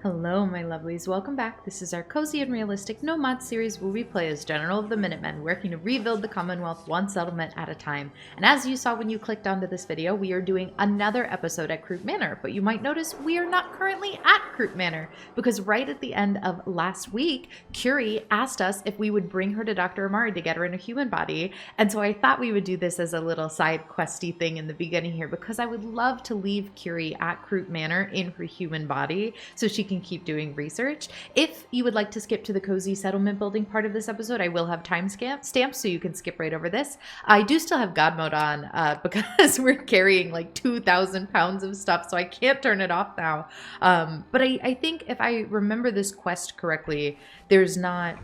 Hello, my lovelies. Welcome back. This is our cozy and realistic no mod series where we play as General of the Minutemen, working to rebuild the Commonwealth one settlement at a time. And as you saw when you clicked onto this video, we are doing another episode at Croup Manor. But you might notice we are not currently at Croup Manor, because right at the end of last week, Curie asked us if we would bring her to Dr. Amari to get her in a human body. And so I thought we would do this as a little side questy thing in the beginning here, because I would love to leave Curie at Croup Manor in her human body so she can keep doing research. If you would like to skip to the cozy settlement building part of this episode, I will have time stamps so you can skip right over this. I do still have God mode on because we're carrying like 2,000 pounds of stuff, so I can't turn it off now. But I think if I remember this quest correctly, there's not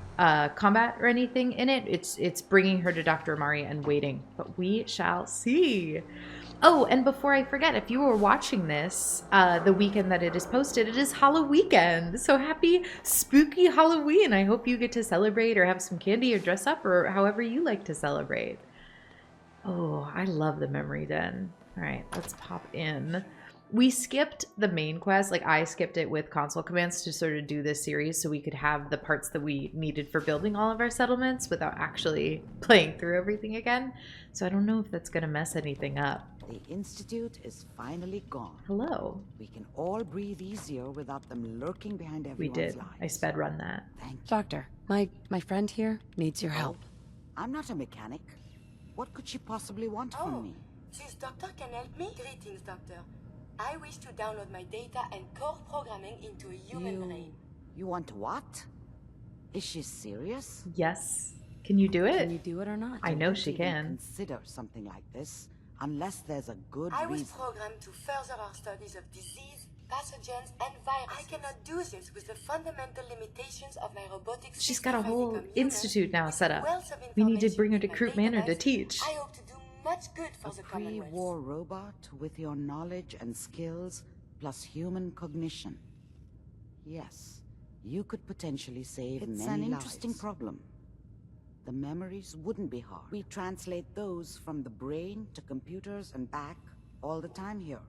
combat or anything in it. It's bringing her to Dr. Amari and waiting, but we shall see. Oh, and before I forget, if you were watching this the weekend that it is posted, it is Halloween. So happy spooky Halloween. I hope you get to celebrate or have some candy or dress up or however you like to celebrate. Oh, I love the memory den. All right, let's pop in. We skipped the main quest. Like, I skipped it with console commands to sort of do this series so we could have the parts that we needed for building all of our settlements without actually playing through everything again. So I don't know if that's going to mess anything up. The Institute is finally gone. Hello. We can all breathe easier without them lurking behind everyone's We did. lives. I sped run that. Thank you. Doctor, my friend here needs your help. I'm not a mechanic. What could she possibly want from me? This doctor can help me? Greetings, doctor. I wish to download my data and core programming into a human brain. You want what? Is she serious? Yes. Can you do it? Can you do it or not? I know Don't she even can. consider something like this unless there's a good I was reason. programmed to further our studies of disease, pathogens, and viruses. I cannot do this with the fundamental limitations of my robotics. She's got a whole human institute now with set a up. wealth of We need to information bring her to in my Croup Manor to database. teach. I hope to do much good for the A Commonwealth. pre-war robot with your knowledge and skills plus human cognition. Yes, you could potentially save many lives. It's an interesting problem. The memories wouldn't be hard. We translate those from the brain to computers and back all the time here.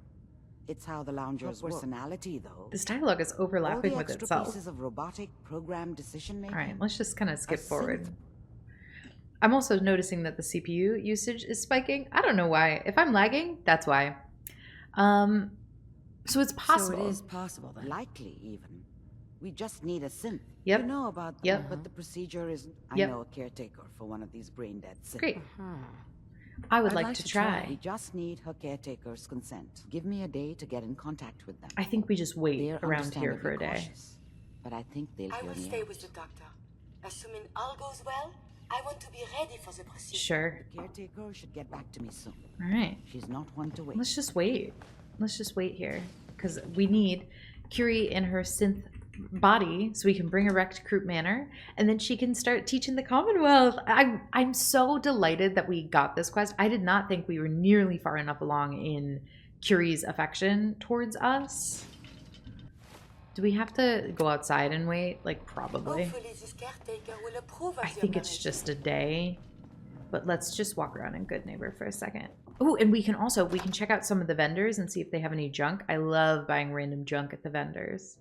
It's how the loungers' personality, though. This dialogue is overlapping all the with extra itself. pieces of robotic program decision making. All right, let's just kind of skip synth. forward. I'm also noticing that the CPU usage is spiking. I don't know why. If I'm lagging, that's why. So it's possible. So it is possible then. Likely, even. We just need a synth. Yep. You know about that, Yep. but the procedure is... I Yep. know a caretaker for one of these brain-dead synths. Great. Uh-huh. I would I'd like like to to try. We just need her caretaker's consent. Give me a day to get in contact with them. I think we just wait They're around here for a understandably day. cautious, but I think they'll I hear will me stay out. with the doctor. Assuming all goes well, I want to be ready for the procedure. Sure. The caretaker should get back to me soon. All right. She's not one to wait. Let's just wait. Let's just wait here. Because we need Curie in her synth body so we can bring her back to Croup Manor, and then she can start teaching the Commonwealth. I'm so delighted that we got this quest. I did not think we were nearly far enough along in Curie's affection towards us. Do we have to go outside and wait? Like, probably. Hopefully this caretaker will approve of I your think it's marriage. just a day, but let's just walk around in Good Neighbor for a second. Oh, and we can check out some of the vendors and see if they have any junk. I love buying random junk at the vendors.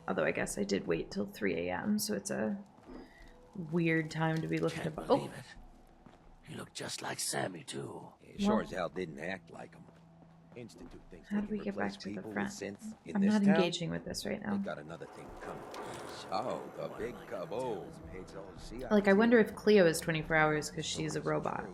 Although I guess I did wait till 3 a.m., so it's a weird time to be looking Can't at. believe it. He looked just like Sammy, too. He sure as hell didn't act like him. Institute thinks How they do we can get back replace to the people front? with synths in I'm this not town. engaging with this right They now. got another thing coming. Oh, the big cabo. Like, I wonder if Cleo is 24 hours because she's a robot.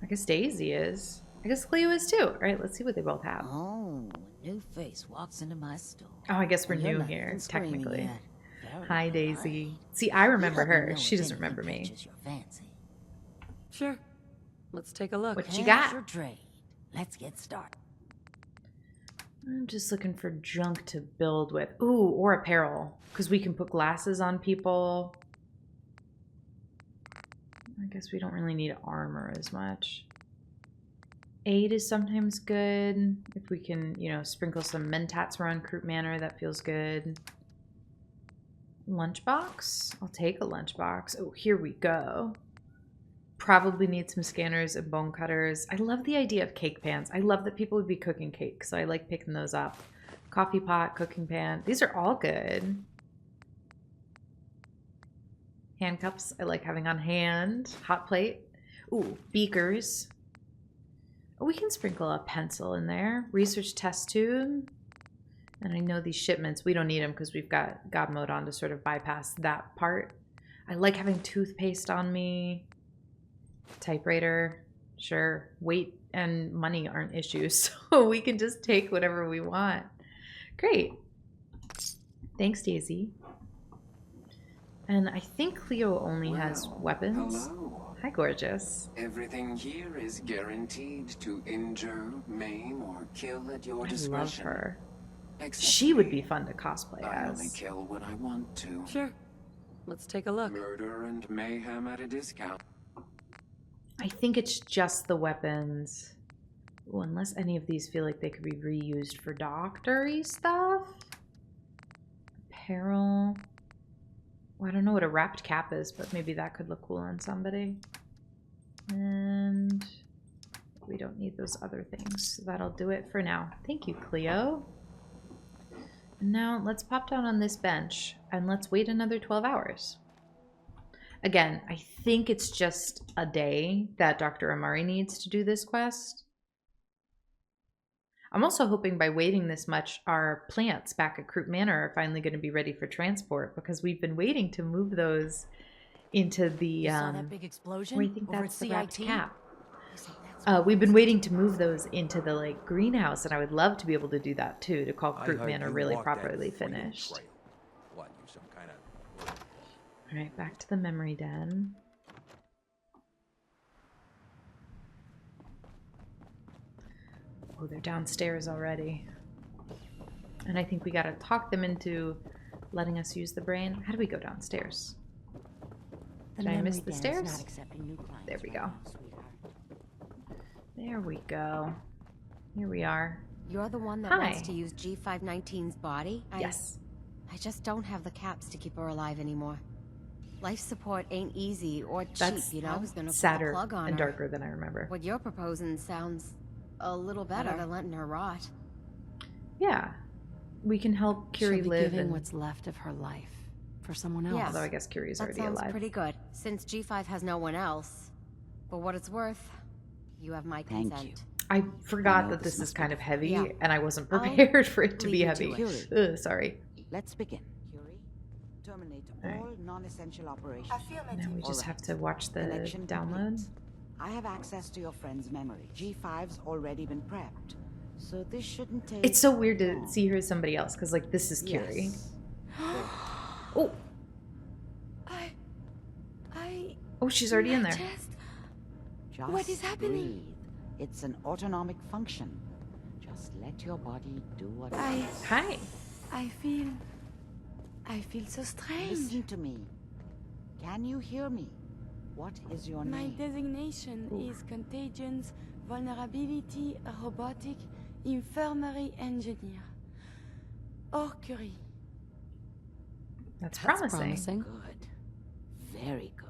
I guess Daisy is. I guess Cleo is too. All right, let's see what they both have. Oh, a new face walks into my store. Oh, I guess we're You're new not here, even screaming technically. yet. Very Hi, right. Daisy. See, I You remember let me her. know She if doesn't anything remember me. catches your fancy. Sure. Let's take a look. What you Cash got? or trade? Let's get started. I'm just looking for junk to build with. Ooh, or apparel. Because we can put glasses on people. I guess we don't really need armor as much. Aid is sometimes good. If we can, you know, sprinkle some mentats around Croup Manor, that feels good. Lunchbox? I'll take a lunchbox. Oh, here we go. probably need some scanners and bone cutters. I love the idea of cake pans. I love that people would be cooking cake, so I like picking those up. Coffee pot, cooking pan. These are all good. Handcuffs, I like having on hand. Hot plate. Ooh, beakers. Oh, we can sprinkle a pencil in there. Research test tube. And I know these shipments, we don't need them because we've got God mode on to sort of bypass that part. I like having toothpaste on me. Typewriter. Sure. Weight and money aren't issues, so we can just take whatever we want. Great. Thanks, Daisy. And I think Cleo only has weapons. Hello. Hi, gorgeous. Everything here is guaranteed to injure, maim, or kill at your I love discretion. her. Except She would me. be fun to cosplay I only as. kill what I want to. Sure. Let's take a look. Murder and mayhem at a discount. I think it's just the weapons. Ooh, unless any of these feel like they could be reused for doctor-y stuff. Apparel. Well, I don't know what a wrapped cap is, but maybe that could look cool on somebody. And we don't need those other things. So that'll do it for now. Thank you, Cleo. And now let's pop down on this bench and let's wait another 12 hours. Again, I think it's just a day that Dr. Amari needs to do this quest. I'm also hoping by waiting this much, our plants back at Croup Manor are finally going to be ready for transport, because we've been waiting to move those into the... You saw that big explosion? Where I think over that's at the wrapped CIT? cap. You said that's We've been waiting to move those into the like greenhouse, and I would love to be able to do that too, to call I Croup heard Manor you really walked that properly freaking finished. trail. What, you some kind of... All right, back to the memory den. Oh, they're downstairs already. And I think we gotta talk them into letting us use the brain. How do we go downstairs? Did I miss the stairs? Not accepting new clients There we right go. now, sweetheart. There we go. Here we are. You're the one that Hi. wants to use G519's body? Yes. I just don't have the caps to keep her alive anymore. Life support ain't easy or cheap, That's you know? I was gonna pull sadder a plug on and her. darker than I remember. What you're proposing sounds a little better than letting her rot. Yeah. We can help Curie She'll be live giving and... what's left of her life for someone else. Yeah. Although I guess Curie's That already sounds alive. pretty good. Since G5 has no one else, for what it's worth, you have my Thank consent. you. I forgot know that this this is must be kind of heavy, Yeah. and I wasn't I'll prepared for it to be leave you heavy. to it. Ugh, sorry. Let's begin. Curie, terminate Alright. all non-essential operations. Now we just Alright. have to watch the Connection download. complete. I have access to your friend's memory. G5's already been prepped, so this shouldn't take... It's so weird to long. see her as somebody else, because, like, this is Curie. Yes. Oh, I... oh, she's already in there. Just... Just What is happening? breathe. It's an autonomic function. Just let your body do what it I... does. Hi. I feel so strange. Listen to me. Can you hear me? What is your My name? designation is Contagions, Vulnerability, Robotic, Infirmary Engineer. Or Curie. That's That's promising. Good. Very good.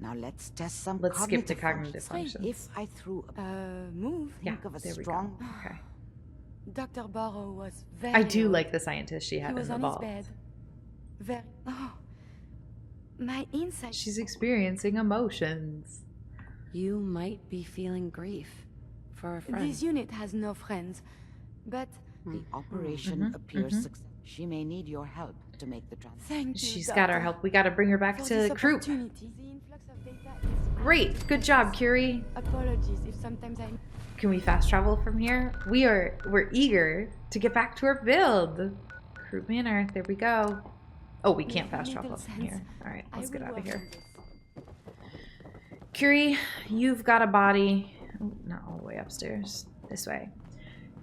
Now let's test some Let's skip to cognitive cognitive functions. functions. If I threw a Move? Yeah, think of a there we strong... go. Okay. Dr. Barrow was very I do old. like the scientist she He had in was the on vault. his bed. Very... Oh. My insight... She's experiencing emotions. You might be feeling grief for a friend. This unit has no friends, but The operation Mhm, appears mhm. successful. She may need your help to make the transition. thank you, She's Doctor, got our help. We got to bring her back for to this Croup. opportunity. The influx of data is Great. Good job, Curie. Apologies if sometimes I'm... Can we fast travel from here? We're eager to get back to our build. Croup Manor. There we go. Oh, we can't fast travel Little from here. sense. All right, I let's get will out of work here. on this. Curie, you've got a body. Oh, not all the way upstairs. This way.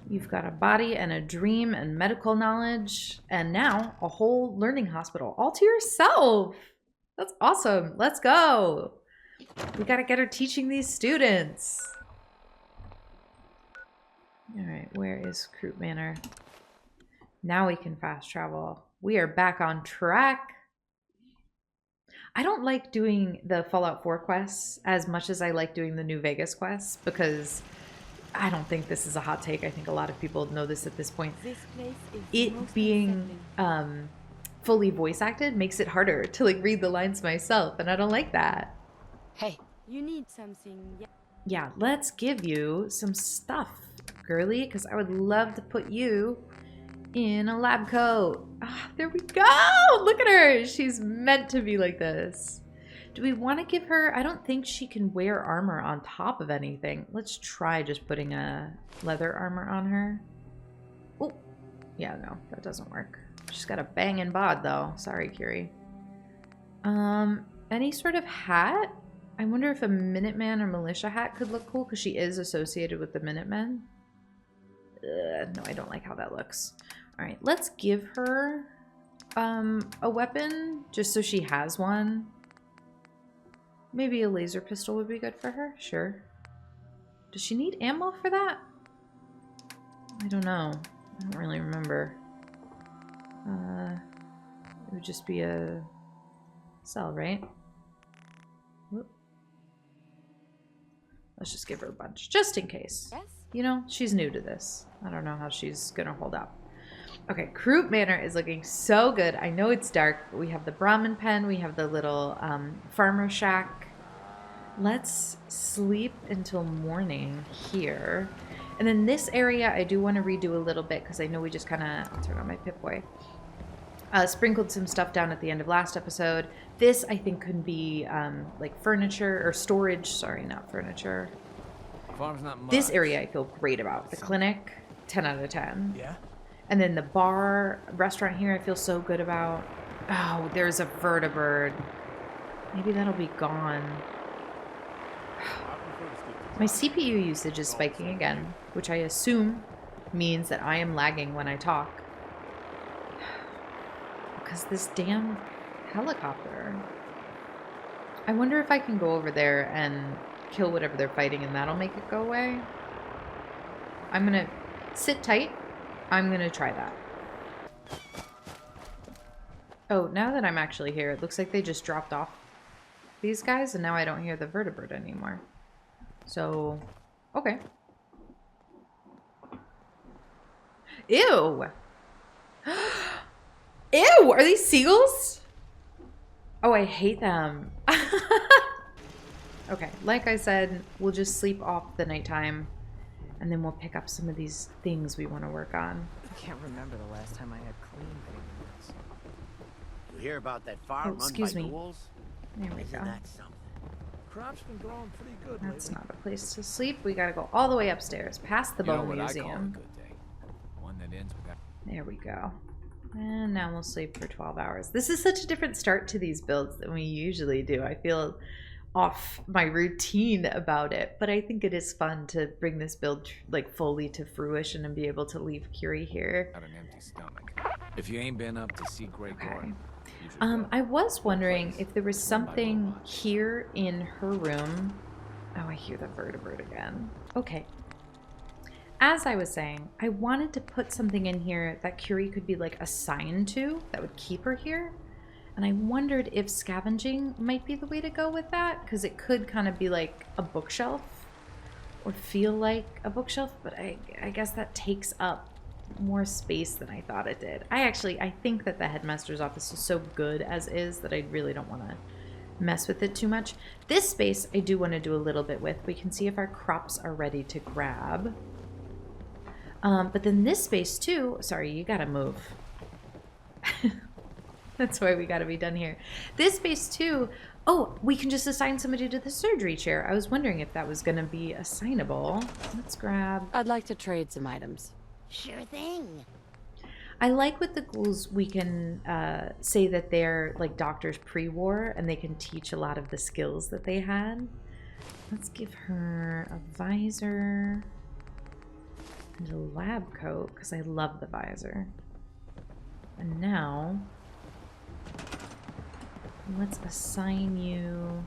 You've got a body and a dream and medical knowledge, and now a whole learning hospital all to yourself. That's awesome. Let's go. We got to get her teaching these students. All right, where is Croup Manor? Now we can fast travel. We are back on track. I don't like doing the Fallout 4 quests as much as I like doing the New Vegas quests, because I don't think this is a hot take. I think a lot of people know this at this point. It being fully voice acted makes it harder to like read the lines myself, and I don't like that. Hey, you need something. Yeah, let's give you some stuff, girly, because I would love to put you in a lab coat. Ah, there we go. Look at her. She's meant to be like this. Do we want to give her... I don't think she can wear armor on top of anything. Let's try just putting a leather armor on her. Oh, yeah, no, that doesn't work. She's got a banging bod, though. Sorry, Curie. Any sort of hat? I wonder if a Minuteman or militia hat could look cool, because she is associated with the Minutemen. No, I don't like how that looks. All right, let's give her a weapon, just so she has one. Maybe a laser pistol would be good for her. Sure. Does she need ammo for that? I don't know. I don't really remember. It would just be a cell, right? Whoop. Let's just give her a bunch, just in case. Yes? You know, she's new to this. I don't know how she's gonna hold up. Okay, Croup Manor is looking so good. I know it's dark, but we have the Brahmin pen. We have the little farmer shack. Let's sleep until morning here. And then this area, I do want to redo a little bit, because I know we just kind of... I'll turn on my Pip-Boy. Sprinkled some stuff down at the end of last episode. This, I think, could be like furniture or storage. Sorry, not furniture. Farm's not much. This area I feel great about. The clinic, 10 out of 10. Yeah? And then the bar, restaurant here, I feel so good about. Oh, there's a vertibird. Maybe that'll be gone. My CPU usage is spiking again, which I assume means that I am lagging when I talk. Because this damn helicopter. I wonder if I can go over there and kill whatever they're fighting, and that'll make it go away. I'm gonna sit tight. I'm gonna try that. Oh, now that I'm actually here, it looks like they just dropped off these guys, and now I don't hear the vertibird anymore. So, okay. Ew! Ew! Are these seagulls? Oh, I hate them. Okay, like I said, we'll just sleep off the nighttime, and then we'll pick up some of these things we want to work on. I can't remember the last time I had clean fingernails. You hear about that farm run excuse by me. ghouls? There we Isn't go. that something? Crop's been growing pretty good That's lately. not a place to sleep. We gotta go all the way upstairs, past the You know Bone what I call a Museum. good day? One that ends with that. There we go. And now we'll sleep for 12 hours. This is such a different start to these builds than we usually do. I feel off my routine about it, but I think it is fun to bring this build like fully to fruition and be able to leave Curie here. Got an empty stomach. If you ain't been up to see Great Okay. Garden, you should go. I was wondering if there was something here in her room. Oh, I hear the vertibird again. Okay. As I was saying, I wanted to put something in here that Curie could be like assigned to that would keep her here. And I wondered if scavenging might be the way to go with that, because it could kind of be like a bookshelf or feel like a bookshelf, but I guess that takes up more space than I thought it did. I think that the headmaster's office is so good as is that I really don't want to mess with it too much. This space I do want to do a little bit with. We can see if our crops are ready to grab. But then this space too, sorry, you gotta move. That's why we gotta be done here. This space too, oh, we can just assign somebody to the surgery chair. I was wondering if that was gonna be assignable. Let's grab. I'd like to trade some items. Sure thing. I like with the ghouls we can say that they're like doctors pre-war and they can teach a lot of the skills that they had. Let's give her a visor and a lab coat because I love the visor. And now let's assign you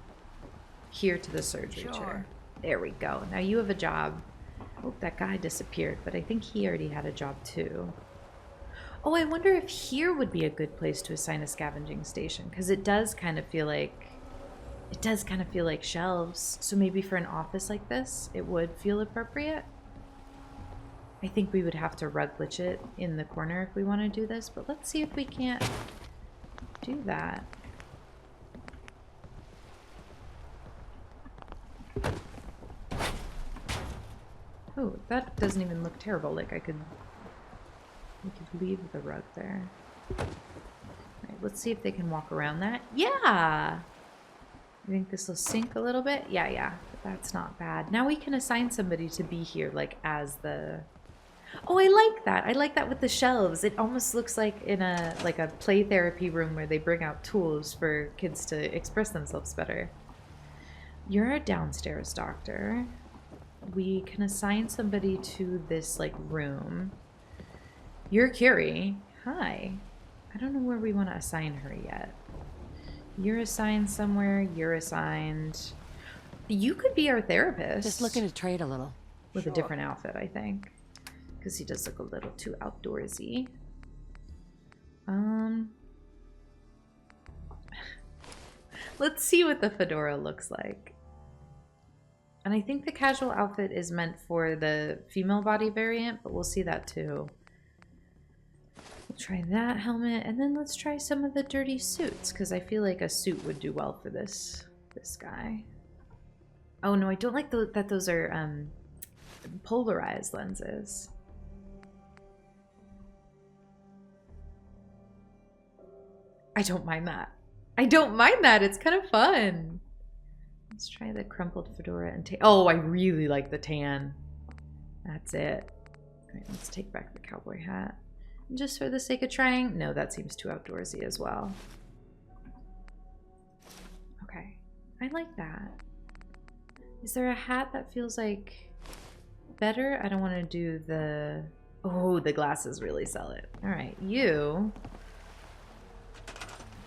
here to the surgery chair. There we go. Now you have a job. Oh, that guy disappeared, but I think he already had a job too. Oh, I wonder if here would be a good place to assign a scavenging station, because it does kind of feel like shelves. So maybe for an office like this, it would feel appropriate. I think we would have to rug glitch it in the corner if we want to do this, but let's see if we can't do that. Oh, that doesn't even look terrible. Like we could leave the rug there. Alright, let's see if they can walk around that. Yeah! I think this will sink a little bit. Yeah, that's not bad. Now we can assign somebody to be here, like, as the... Oh, I like that. I like that with the shelves. It almost looks like in a play therapy room where they bring out tools for kids to express themselves better. You're a downstairs doctor. We can assign somebody to this, like, room. You're Curie. Hi. I don't know where we want to assign her yet. You're assigned somewhere. You're assigned... You could be our therapist. Just looking to trade a little. With a different outfit, I think. Because he does look a little too outdoorsy. Let's see what the fedora looks like. And I think the casual outfit is meant for the female body variant, but we'll see that too. We'll try that helmet, and then let's try some of the dirty suits, because I feel like a suit would do well for this guy. Oh no, I don't like that those are polarized lenses. I don't mind that. I don't mind that. It's kind of fun. Let's try the crumpled fedora and tan. Oh, I really like the tan. That's it. All right, let's take back the cowboy hat. And just for the sake of trying. No, that seems too outdoorsy as well. Okay. I like that. Is there a hat that feels like better? I don't want to do the... Oh, the glasses really sell it. All right, you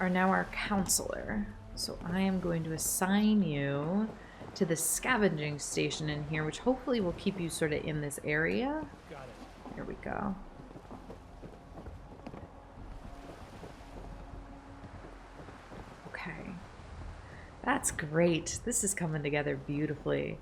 are now our counselor. So I am going to assign you to the scavenging station in here, which hopefully will keep you sort of in this area. Got it. Here we go. Okay. That's great. This is coming together beautifully.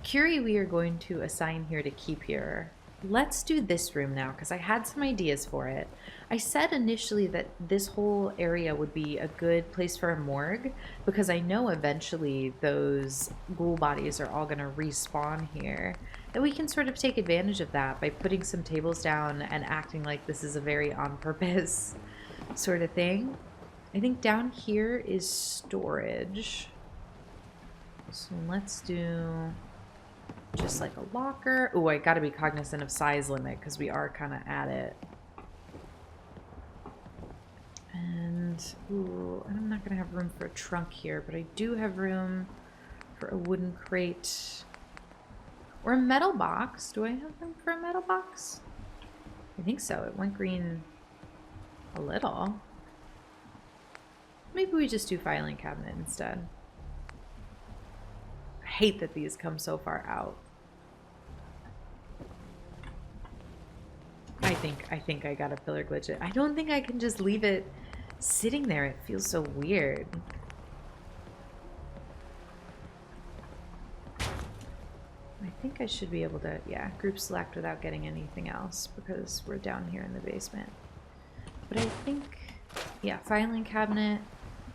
Curie we are going to assign here to keep here. Let's do this room now, because I had some ideas for it. I said initially that this whole area would be a good place for a morgue, because I know eventually those ghoul bodies are all going to respawn here. And we can sort of take advantage of that by putting some tables down and acting like this is a very on-purpose sort of thing. I think down here is storage. So let's do... just like a locker. Oh, I gotta be cognizant of size limit because we are kind of at it. And, ooh, I'm not gonna have room for a trunk here, but I do have room for a wooden crate. Or a metal box. Do I have room for a metal box? I think so. It went green a little. Maybe we just do filing cabinet instead. I hate that these come so far out. I think I gotta pillar glitch it. I don't think I can just leave it sitting there. It feels so weird. I think I should be able to, yeah, group select without getting anything else because we're down here in the basement. But I think, yeah, filing cabinet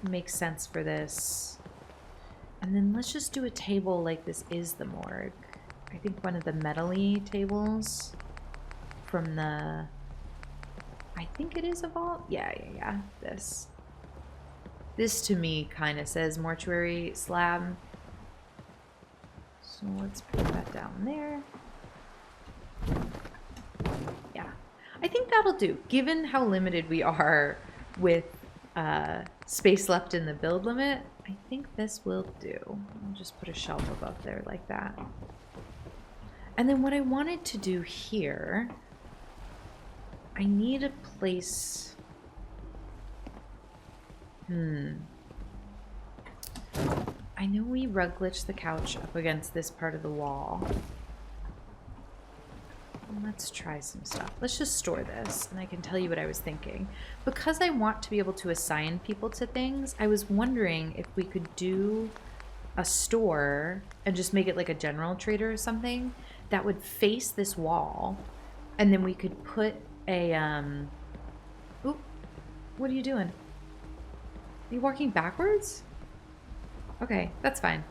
makes sense for this. And then let's just do a table like this is the morgue. I think one of the metal-y tables from the... I think it is a vault? Yeah. This. This to me kind of says mortuary slab. So let's put that down there. Yeah. I think that'll do. Given how limited we are with space left in the build limit, I think this will do. I'll just put a shelf above there like that. And then what I wanted to do here, I need a place. I know we rug glitched the couch up against this part of the wall. Let's try some stuff. Let's just store this, and I can tell you what I was thinking. Because I want to be able to assign people to things, I was wondering if we could do a store and just make it like a general trader or something that would face this wall, and then we could put a Oop, what are you doing? Are you walking backwards? Okay, that's fine.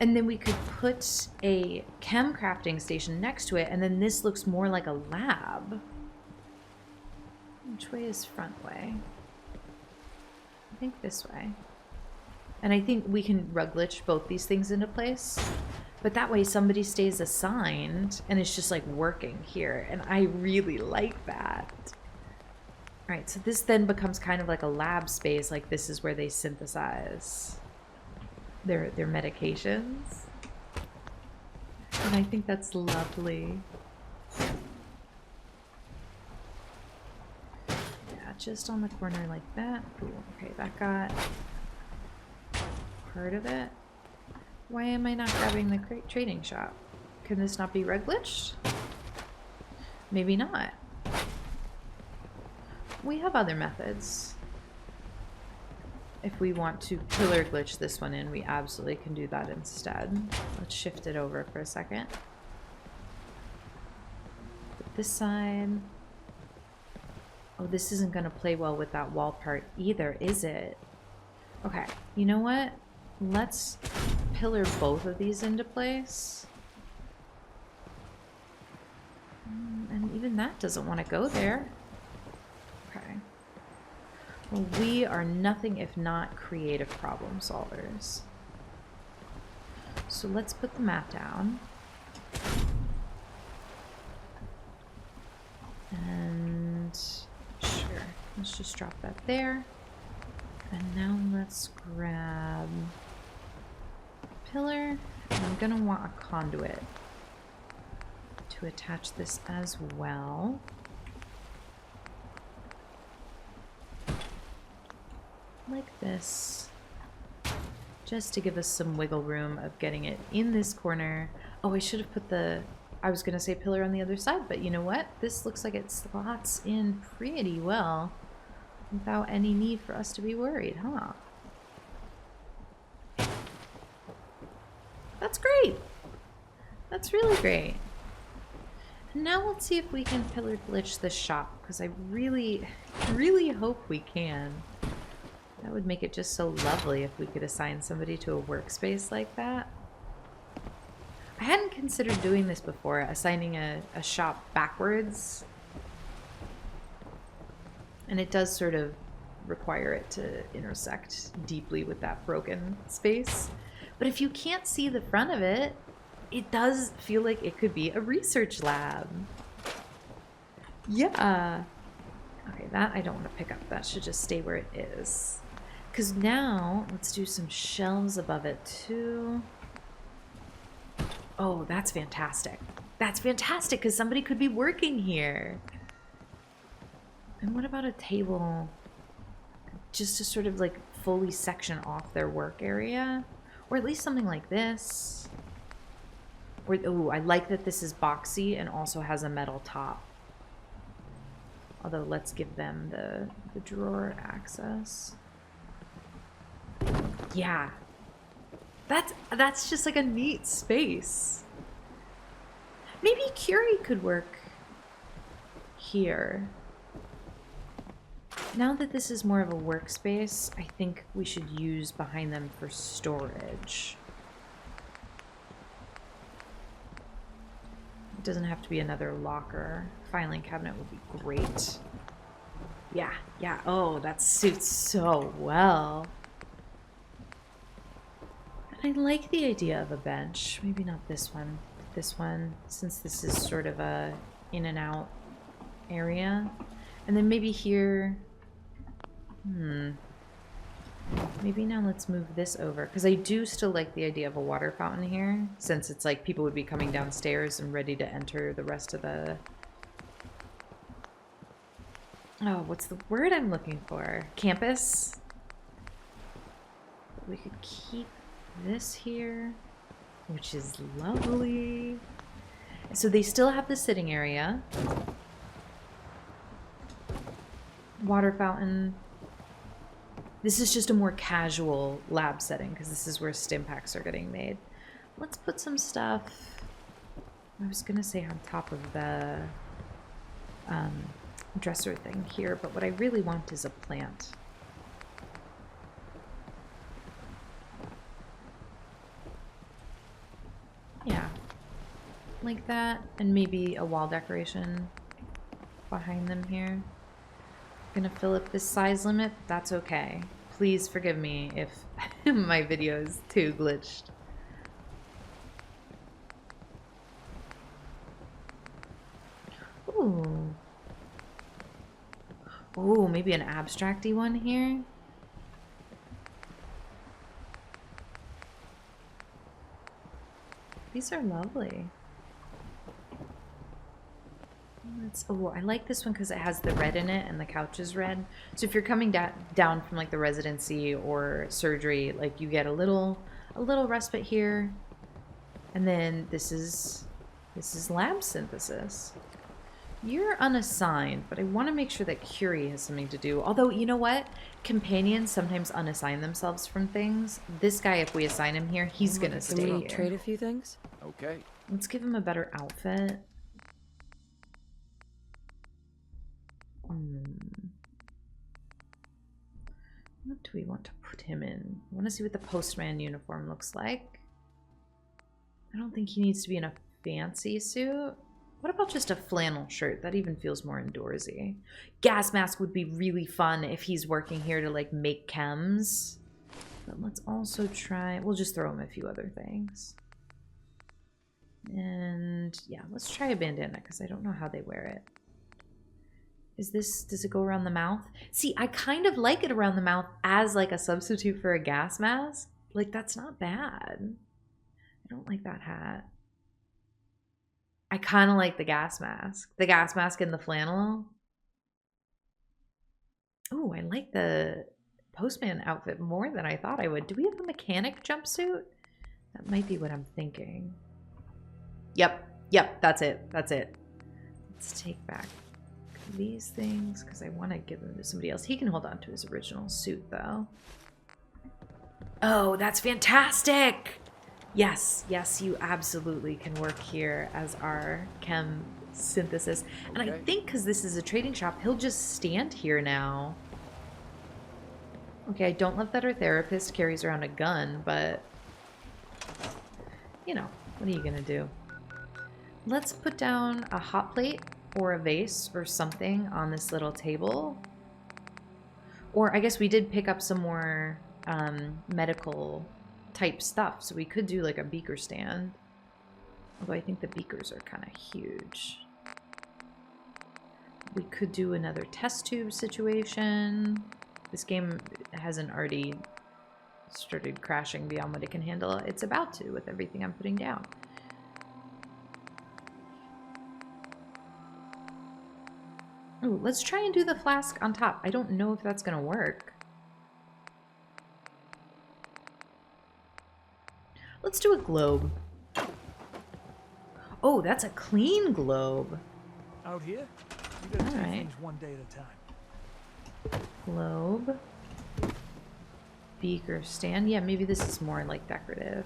And then we could put a chem crafting station next to it, and then this looks more like a lab. Which way is front way? I think this way. And I think we can rug glitch both these things into place. But that way somebody stays assigned and it's just like working here. And I really like that. Alright, so this then becomes kind of like a lab space. Like this is where they synthesize their medications. And I think that's lovely. Yeah, just on the corner like that. Ooh, okay, that got part of it. Why am I not grabbing the trading shop? Can this not be rug glitched? Maybe not. We have other methods. If we want to pillar glitch this one in, we absolutely can do that instead. Let's shift it over for a second. Put this side. Oh, this isn't going to play well with that wall part either, is it? Okay, you know what? Let's pillar both of these into place. And even that doesn't want to go there. Okay. Well, we are nothing if not creative problem solvers. So let's put the map down. And sure, let's just drop that there. And now let's grab a pillar. And I'm gonna want a conduit to attach this as well. Like this, just to give us some wiggle room of getting it in this corner. Oh, I should have put the, I was gonna say pillar on the other side, but you know what? This looks like it slots in pretty well without any need for us to be worried, huh? That's great. That's really great. And now let's see if we can pillar glitch this shop, because I really, really hope we can. That would make it just so lovely if we could assign somebody to a workspace like that. I hadn't considered doing this before, assigning a shop backwards. And it does sort of require it to intersect deeply with that broken space. But if you can't see the front of it, it does feel like it could be a research lab. Yeah. Okay, that I don't want to pick up. That should just stay where it is. Because now, let's do some shelves above it too. Oh, that's fantastic. That's fantastic, because somebody could be working here. And what about a table? Just to sort of like fully section off their work area? Or at least something like this. Or, oh, I like that this is boxy and also has a metal top. Although, let's give them the drawer access. Yeah. That's just like a neat space. Maybe Curie could work here. Now that this is more of a workspace, I think we should use behind them for storage. It doesn't have to be another locker. Filing cabinet would be great. Yeah, yeah. Oh, that suits so well. I like the idea of a bench. Maybe not this one. This one, since this is sort of a in and out area. And then maybe here. Maybe now let's move this over. Because I do still like the idea of a water fountain here. Since it's like people would be coming downstairs and ready to enter the rest of the... Oh, what's the word I'm looking for? Campus? We could keep this here, which is lovely. So they still have the sitting area. Water fountain. This is just a more casual lab setting because this is where stim packs are getting made. Let's put some stuff, I was gonna say on top of the dresser thing here, but what I really want is a plant. Yeah, like that, and maybe a wall decoration behind them here. Gonna fill up this size limit, that's okay. Please forgive me if my video is too glitched. Ooh. Ooh, maybe an abstract-y one here. These are lovely. Oh, I like this one because it has the red in it and the couch is red. So if you're coming down from like the residency or surgery, like you get a little respite here. And then this is lab synthesis. You're unassigned, but I want to make sure that Curie has something to do. Although, you know what? Companions sometimes unassign themselves from things. This guy, if we assign him here, he's gonna stay here. Can we trade a few things? Okay. Let's give him a better outfit. What do we want to put him in? I want to see what the postman uniform looks like. I don't think he needs to be in a fancy suit. What about just a flannel shirt? That even feels more indoorsy. Gas mask would be really fun if he's working here to like make chems. But let's also try, we'll just throw him a few other things. And yeah, let's try a bandana because I don't know how they wear it. Does it go around the mouth? See, I kind of like it around the mouth as like a substitute for a gas mask. Like, that's not bad. I don't like that hat. I kind of like the gas mask. The gas mask and the flannel. Oh, I like the postman outfit more than I thought I would. Do we have a mechanic jumpsuit? That might be what I'm thinking. Yep, that's it. Let's take back these things because I want to give them to somebody else. He can hold on to his original suit though. Oh, that's fantastic! Yes, you absolutely can work here as our chem synthesis. And okay. I think because this is a trading shop, he'll just stand here now. Okay, I don't love that our therapist carries around a gun, but you know, what are you gonna do? Let's put down a hot plate or a vase or something on this little table. Or I guess we did pick up some more medical type stuff, so we could do like a beaker stand. Although I think the beakers are kind of huge. We could do another test tube situation. This game hasn't already started crashing beyond what it can handle. It's about to with everything I'm putting down. Oh, let's try and do the flask on top. I don't know if that's gonna work. Let's do a globe. Oh, that's a clean globe. Out here, you gotta do things one day at a time. Globe. Beaker stand. Yeah, maybe this is more like decorative.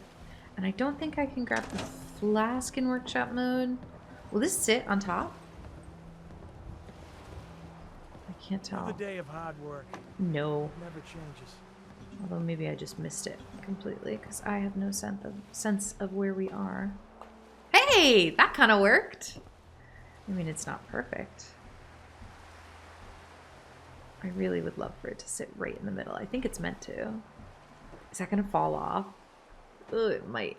And I don't think I can grab the flask in workshop mode. Will this sit on top? I can't tell. Another day of hard work. No. Never changes. Although maybe I just missed it completely because I have no sense of where we are. Hey, that kind of worked. I mean, it's not perfect. I really would love for it to sit right in the middle. I think it's meant to. Is that going to fall off? Ugh, it might.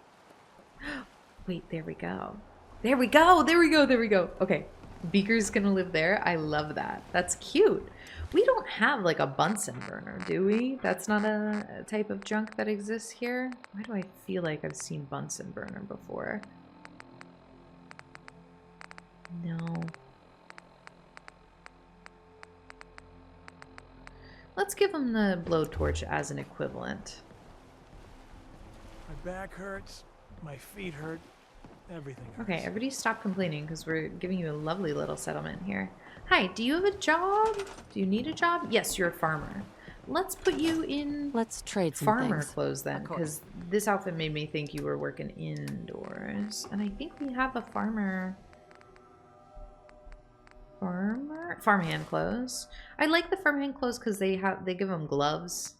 Wait, there we go. There we go. There we go. There we go. Okay. Beaker's gonna live there. I love that. That's cute. We don't have like a Bunsen burner, do we? That's not a type of junk that exists here. Why do I feel like I've seen Bunsen burner before? No. Let's give him the blowtorch as an equivalent. My back hurts. My feet hurt. Everything hurts. Okay, everybody stop complaining because we're giving you a lovely little settlement here. Hi, do you have a job? Do you need a job? Yes, you're a farmer. Let's put you in Let's trade some farmer things. clothes then, because this outfit made me think you were working indoors. And I think we have a farmhand clothes. I like the farmhand clothes because they give them gloves.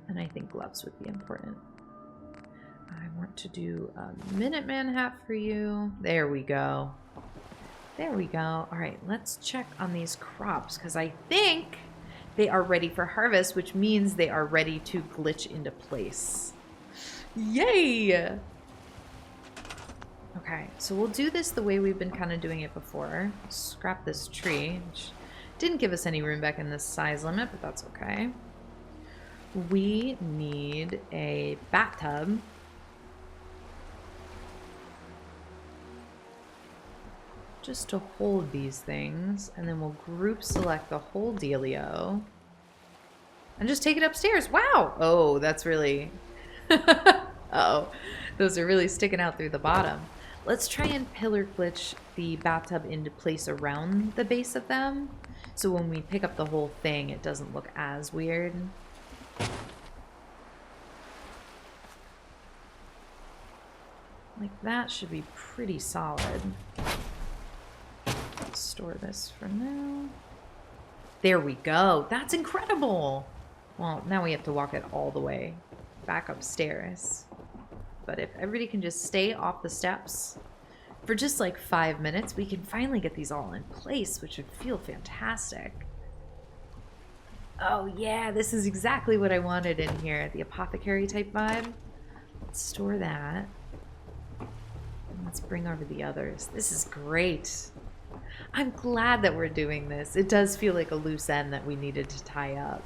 And I think gloves would be important. I want to do a Minuteman hat for you. There we go. There we go. All right, let's check on these crops because I think they are ready for harvest, which means they are ready to glitch into place. Yay! Okay, so we'll do this the way we've been kind of doing it before. Scrap this tree, which didn't give us any room back in this size limit, but that's okay. We need a bathtub. Just to hold these things, and then we'll group select the whole dealio and just take it upstairs. Wow! Oh, that's really... Uh-oh. Those are really sticking out through the bottom. Let's try and pillar glitch the bathtub into place around the base of them, so when we pick up the whole thing, it doesn't look as weird. Like that should be pretty solid. Store this for now. There we go. That's incredible. Well, now we have to walk it all the way back upstairs. But if everybody can just stay off the steps for just like 5 minutes, we can finally get these all in place, which would feel fantastic. Oh yeah, this is exactly what I wanted in here. The apothecary type vibe. Let's store that. And let's bring over the others. This is great. I'm glad that we're doing this. It does feel like a loose end that we needed to tie up.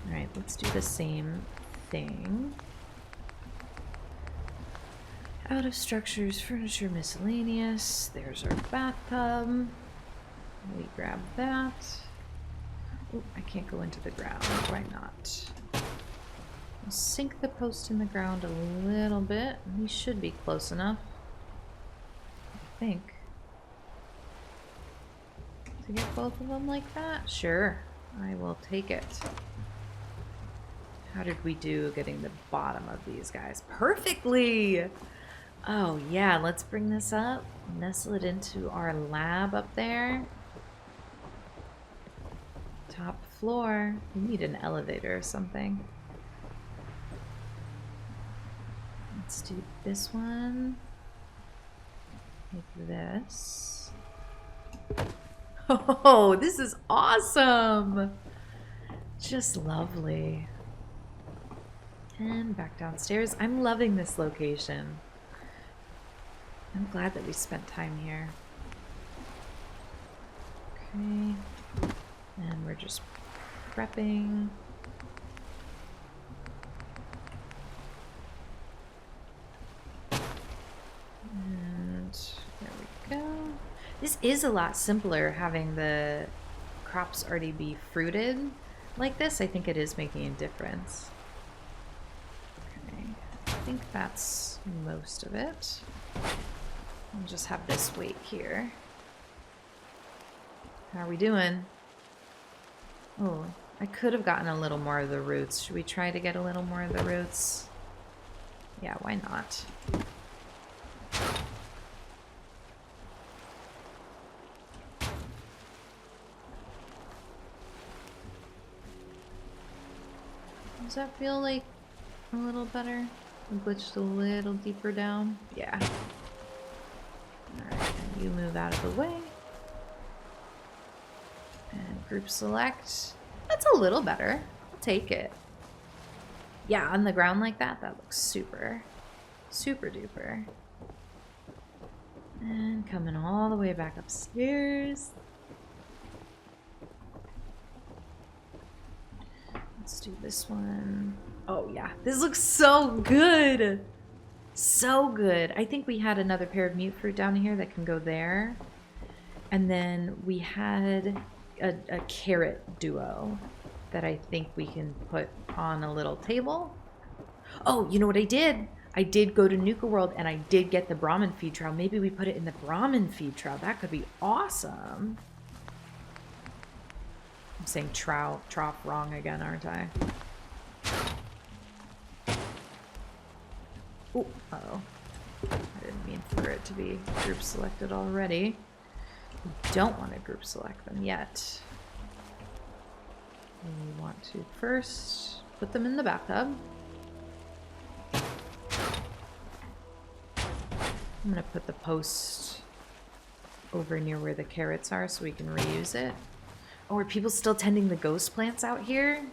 Alright, let's do the same thing. Out of structures, furniture, miscellaneous. There's our bathtub. We grab that. Oh, I can't go into the ground. Why not? We'll sink the post in the ground a little bit. We should be close enough. I think. To get both of them like that? Sure. I will take it. How did we do getting the bottom of these guys? Perfectly! Oh yeah, let's bring this up. Nestle it into our lab up there. Top floor. We need an elevator or something. Let's do this one. Like this. Oh, this is awesome! Just lovely. And back downstairs. I'm loving this location. I'm glad that we spent time here. Okay. And we're just prepping. And there we go. This is a lot simpler having the crops already be fruited like this. I think it is making a difference. Okay. I think that's most of it. I'll just have this wait here. How are we doing? Oh, I could have gotten a little more of the roots. Should we try to get a little more of the roots? Yeah, why not? Does that feel like a little better? We glitched a little deeper down? Yeah. Alright, you move out of the way. And group select. That's a little better. I'll take it. Yeah, on the ground like that, that looks super, super duper. And coming all the way back upstairs. Let's do this one. Oh yeah, this looks so good. So good. I think we had another pair of mute fruit down here that can go there. And then we had a carrot duo that I think we can put on a little table. Oh, you know what I did? I did go to Nuka World and I did get the Brahmin feed trough. Maybe we put it in the Brahmin feed trough. That could be awesome. I'm saying trough wrong again, aren't I? Oh, uh-oh. I didn't mean for it to be group selected already. We don't want to group select them yet. We want to first put them in the bathtub. I'm going to put the post over near where the carrots are so we can reuse it. Oh, are people still tending the ghost plants out here?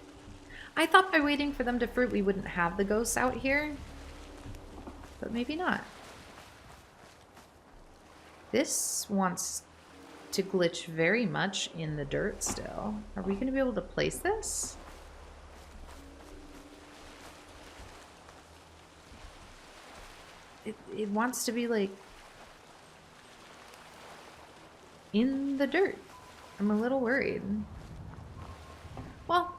I thought by waiting for them to fruit we wouldn't have the ghosts out here. But maybe not. This wants to glitch very much in the dirt still. Are we going to be able to place this? It wants to be like in the dirt. I'm a little worried. Well,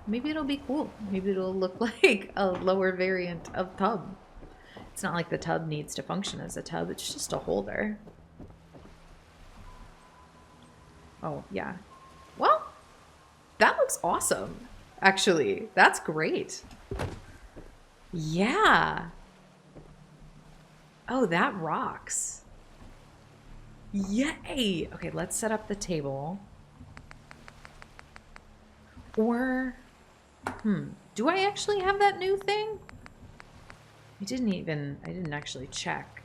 maybe it'll be cool. Maybe it'll look like a lower variant of tub. It's not like the tub needs to function as a tub. It's just a holder. Oh, yeah. Well, that looks awesome. Actually, that's great. Yeah. Oh, that rocks. Yay! Okay, let's set up the table. Or, do I actually have that new thing? I didn't actually check.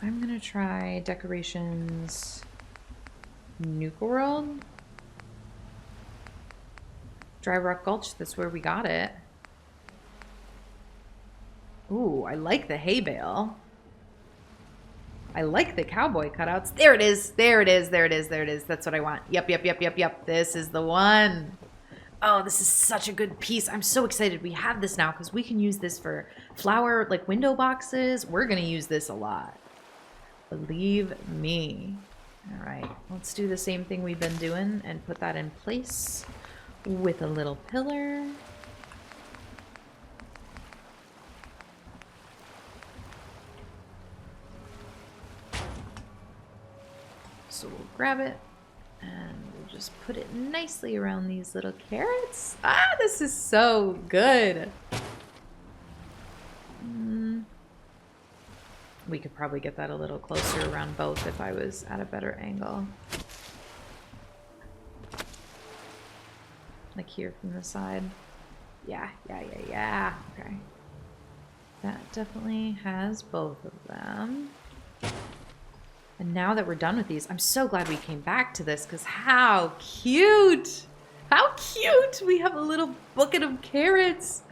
I'm gonna try decorations Nuka World. Dry Rock Gulch, that's where we got it. Ooh, I like the hay bale. I like the cowboy cutouts. There it is. There it is. There it is. There it is. That's what I want. Yep. This is the one. Oh, this is such a good piece. I'm so excited we have this now because we can use this for flower, like window boxes. We're going to use this a lot. Believe me. All right, let's do the same thing we've been doing and put that in place with a little pillar. So we'll grab it and we'll just put it nicely around these little carrots. Ah, this is so good. We could probably get that a little closer around both if I was at a better angle. Like here from the side. Yeah. Okay. That definitely has both of them. And now that we're done with these, I'm so glad we came back to this because how cute! How cute! We have a little bucket of carrots.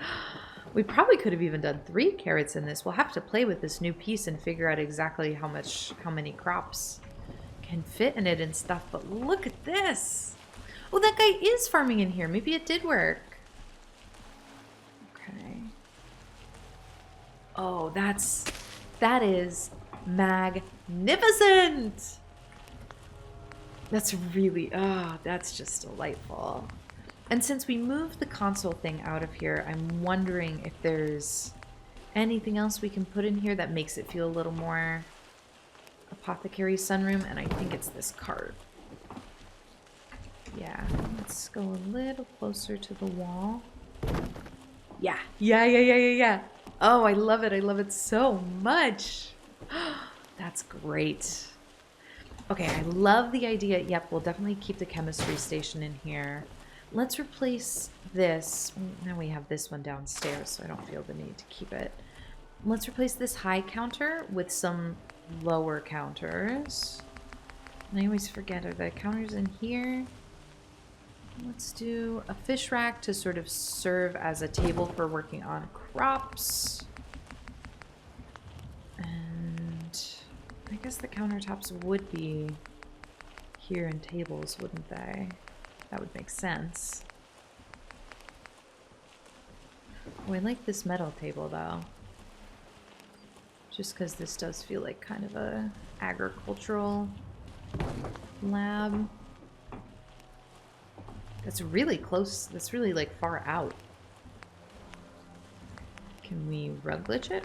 We probably could have even done 3 carrots in this. We'll have to play with this new piece and figure out exactly how many crops can fit in it and stuff. But look at this! Oh, that guy is farming in here. Maybe it did work. Okay. Oh, that is magnificent! That's really, that's just delightful. And since we moved the console thing out of here, I'm wondering if there's anything else we can put in here that makes it feel a little more Apothecary Sunroom, and I think it's this cart. Yeah, let's go a little closer to the wall. Yeah. Oh, I love it so much. That's great. Okay, I love the idea. Yep, we'll definitely keep the chemistry station in here. Let's replace this. Now we have this one downstairs, so I don't feel the need to keep it. Let's replace this high counter with some lower counters. And I always forget, are the counters in here? Let's do a fish rack to sort of serve as a table for working on crops. And I guess the countertops would be here in tables, wouldn't they? That would make sense. Oh, I like this metal table though. Just because this does feel like kind of a agricultural lab. That's really close. That's really like far out. Can we rug glitch it?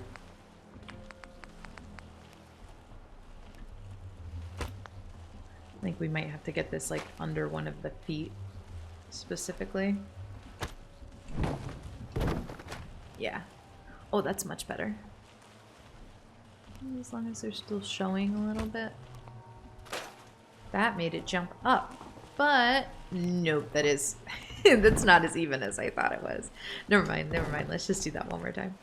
I think we might have to get this like under one of the feet specifically. Yeah. Oh, that's much better. As long as they're still showing a little bit. That made it jump up. But nope, that is that's not as even as I thought it was. Never mind, never mind. Let's just do that one more time.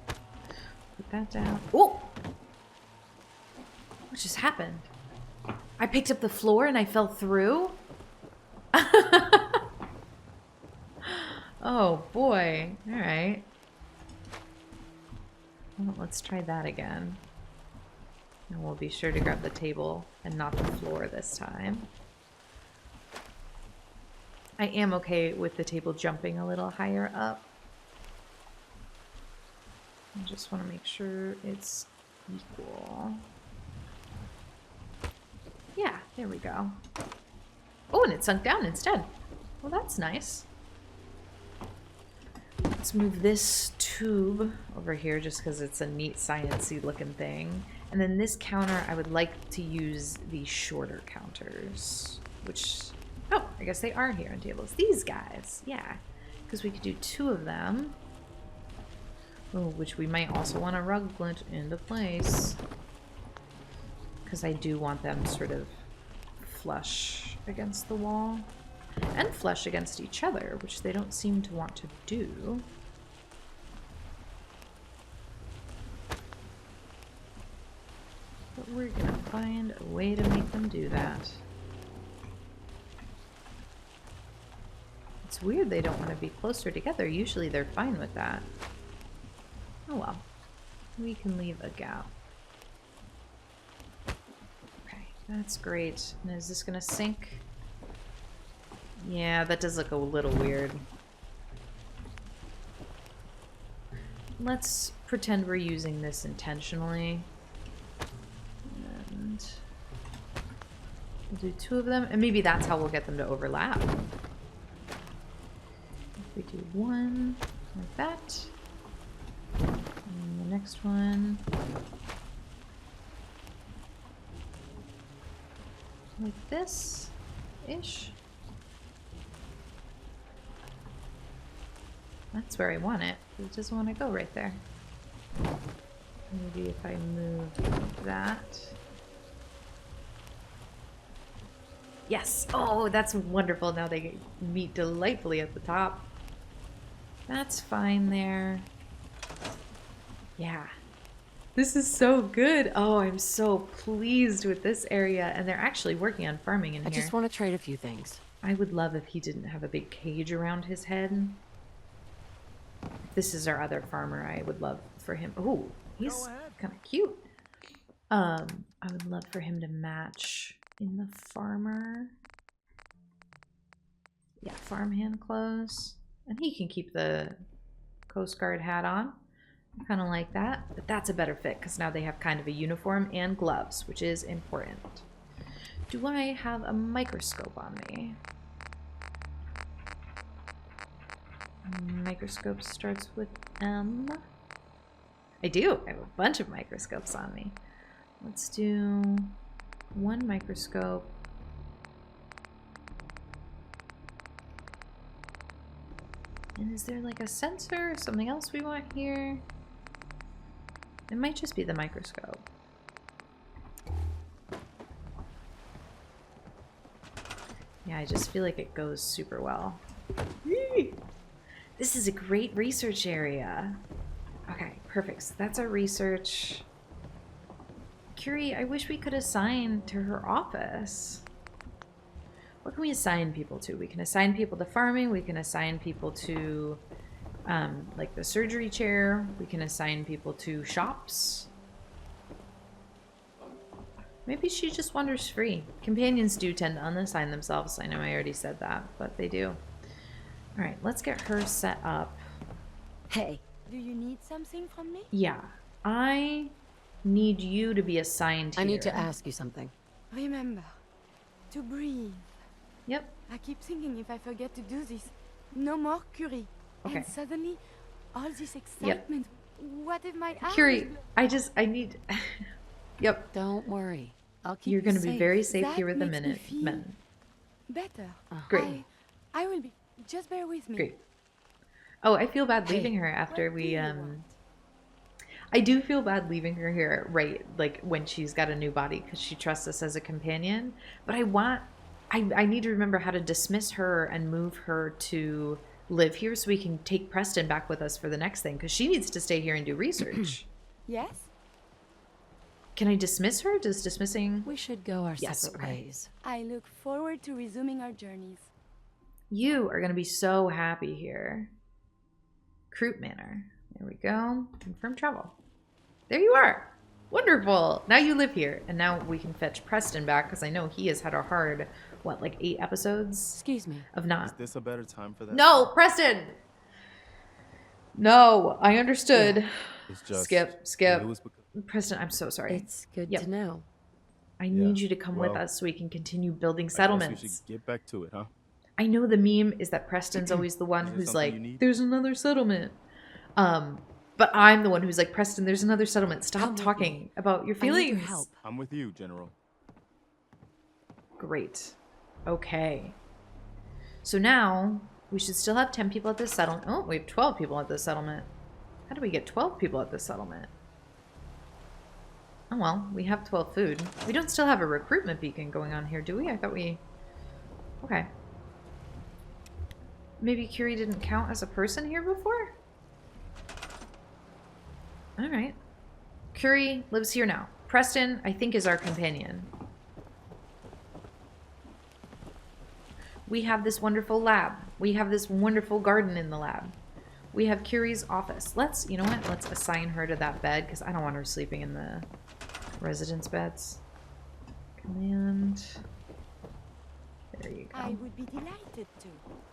Put that down. Oh! What just happened? I picked up the floor and I fell through? Oh boy. Alright. Well, let's try that again. And we'll be sure to grab the table and not the floor this time. I am okay with the table jumping a little higher up. I just want to make sure it's equal. Yeah, there we go. Oh, and it sunk down instead. Well, that's nice. Let's move this tube over here just because it's a neat sciencey looking thing. And then this counter, I would like to use the shorter counters, which, oh, I guess they are here on tables. These guys, yeah, because we could do 2 of them. Oh, which we might also want to rug glitch into place. Because I do want them sort of flush against the wall. And flush against each other, which they don't seem to want to do. But we're gonna find a way to make them do that. It's weird they don't want to be closer together. Usually they're fine with that. Oh well. We can leave a gap. Okay, that's great. And is this gonna sink? Yeah, that does look a little weird. Let's pretend we're using this intentionally. And we'll do 2 of them, and maybe that's how we'll get them to overlap. If we do 1 like that, and the next one like this-ish. That's where I want it. It doesn't want to go right there. Maybe if I move that. Yes! Oh, that's wonderful. Now they meet delightfully at the top. That's fine there. Yeah. This is so good. Oh, I'm so pleased with this area. And they're actually working on farming in here. I just want to trade a few things. I would love if he didn't have a big cage around his head. If this is our other farmer, I would love for him. Oh, he's kind of cute. I would love for him to match in the farmer. Yeah, farmhand clothes. And he can keep the Coast Guard hat on. I kind of like that. But that's a better fit because now they have kind of a uniform and gloves, which is important. Do I have a microscope on me? Microscope starts with M. I do. I have a bunch of microscopes on me. Let's do 1 microscope. And is there like a sensor or something else we want here? It might just be the microscope. Yeah, I just feel like it goes super well. This is a great research area. Okay, perfect. So that's our research. Curie, I wish we could assign to her office. What can we assign people to? We can assign people to farming. We can assign people to like the surgery chair. We can assign people to shops. Maybe she just wanders free. Companions do tend to unassign themselves. I know I already said that, but they do. All right, let's get her set up. Hey, do you need something from me? Yeah, I need you to be assigned here. I need to ask you something. Remember, to breathe. Yep. I keep thinking if I forget to do this, no more Curie. Okay. And suddenly, all this excitement. What if my eyes... Curie, I need... Yep. Don't worry. I'll keep You're you going to be safe. very safe That here with the makes me feel Minutemen. better. Great. I will be. Just bear with me. Great. Oh, I feel bad leaving her after we, I do feel bad leaving her here, right, like, when she's got a new body, because she trusts us as a companion. But I need to remember how to dismiss her and move her to live here so we can take Preston back with us for the next thing, because she needs to stay here and do research. Yes? Can I dismiss her? Does dismissing... We should go our separate ways. I look forward to resuming our journeys. You are going to be so happy here. Croup Manor. There we go. Confirm travel. There you are. Wonderful. Now you live here. And now we can fetch Preston back, because I know he has had a hard, what, like 8 episodes? Excuse me. Of not. Is this a better time for that? No, Preston! No, I understood. Yeah. It's just, Skip. Preston, I'm so sorry. It's good to know. I need you to come with us so we can continue building settlements. We should get back to it, huh? I know the meme is that Preston's always the one who's like, there's another settlement. But I'm the one who's like, Preston, there's another settlement. Stop talking about your feelings. I need your help. I'm with you, General. Great. Okay. So now we should still have 10 people at this settlement. Oh, we have 12 people at this settlement. How do we get 12 people at this settlement? Oh, well, we have 12 food. We don't still have a recruitment beacon going on here, do we? I thought we... Okay. Maybe Curie didn't count as a person here before? Alright. Curie lives here now. Preston, I think, is our companion. We have this wonderful lab. We have this wonderful garden in the lab. We have Curie's office. Let's, you know what? Let's assign her to that bed, because I don't want her sleeping in the residence beds. Command. There you go. I would be delighted to.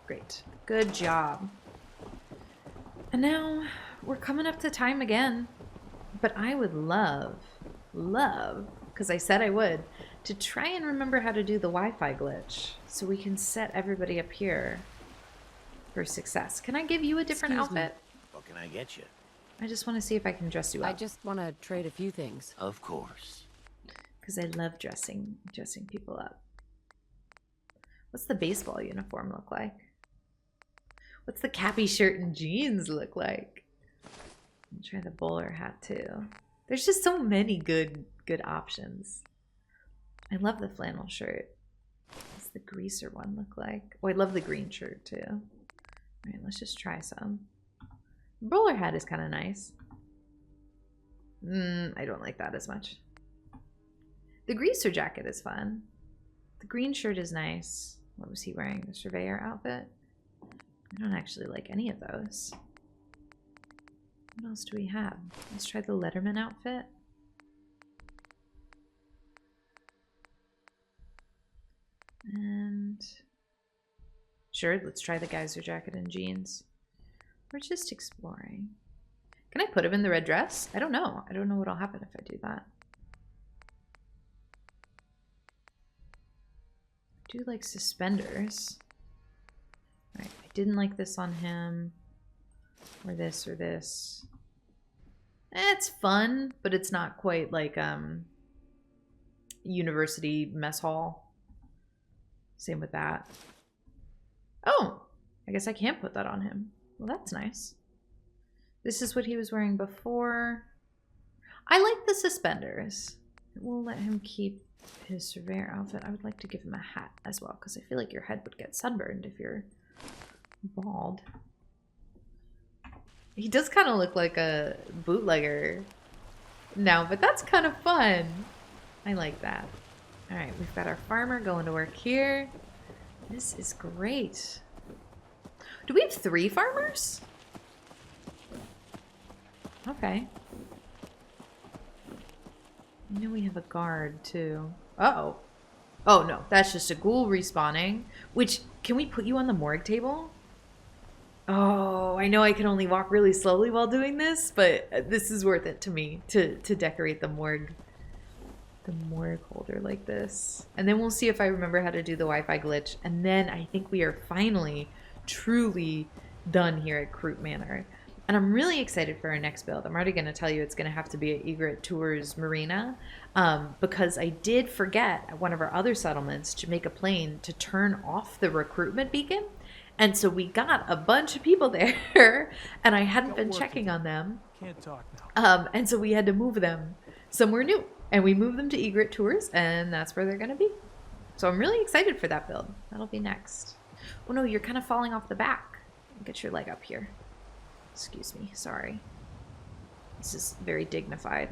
Great. Good job. And now we're coming up to time again. But I would love, because I said I would, to try and remember how to do the Wi-Fi glitch so we can set everybody up here for success. Can I give you a different outfit? What can I get you? I just want to see if I can dress you up. I just want to trade a few things. Of course. Because I love dressing people up. What's the baseball uniform look like? What's the cappy shirt and jeans look like? I'll try the bowler hat too. There's just so many good options. I love the flannel shirt. What's the greaser one look like? Oh, I love the green shirt too. All right, let's just try some. The bowler hat is kind of nice. I don't like that as much. The greaser jacket is fun. The green shirt is nice. What was he wearing? The surveyor outfit? I don't actually like any of those. What else do we have? Let's try the Letterman outfit. And sure, let's try the geyser jacket and jeans. We're just exploring. Can I put him in the red dress? I don't know. I don't know what'll happen if I do that. I do like suspenders. All right, I didn't like this on him. Or this or this. It's fun, but it's not quite like university mess hall. Same with that. Oh, I guess I can't put that on him. Well, that's nice. This is what he was wearing before. I like the suspenders. We'll let him keep his surveyor outfit. I would like to give him a hat as well, because I feel like your head would get sunburned if you're bald. He does kind of look like a bootlegger now, but that's kind of fun. I like that. All right, we've got our farmer going to work here. This is great. Do we have 3 farmers? Okay. I know we have a guard too. Uh-oh. Oh no, that's just a ghoul respawning. Which, can we put you on the morgue table? Oh, I know I can only walk really slowly while doing this, but this is worth it to me to decorate the morgue. the morgue holder like this. And then we'll see if I remember how to do the Wi-Fi glitch. And then I think we are finally, truly done here at Croup Manor. And I'm really excited for our next build. I'm already going to tell you it's going to have to be at Egret Tours Marina. Because I did forget at one of our other settlements to make a plane to turn off the recruitment beacon. And so we got a bunch of people there, and I hadn't been checking on them. Can't talk now. And so we had to move them somewhere new. And we moved them to Egret Tours, and that's where they're going to be. So I'm really excited for that build. That'll be next. Oh no, you're kind of falling off the back. Get your leg up here. Excuse me, sorry. This is very dignified.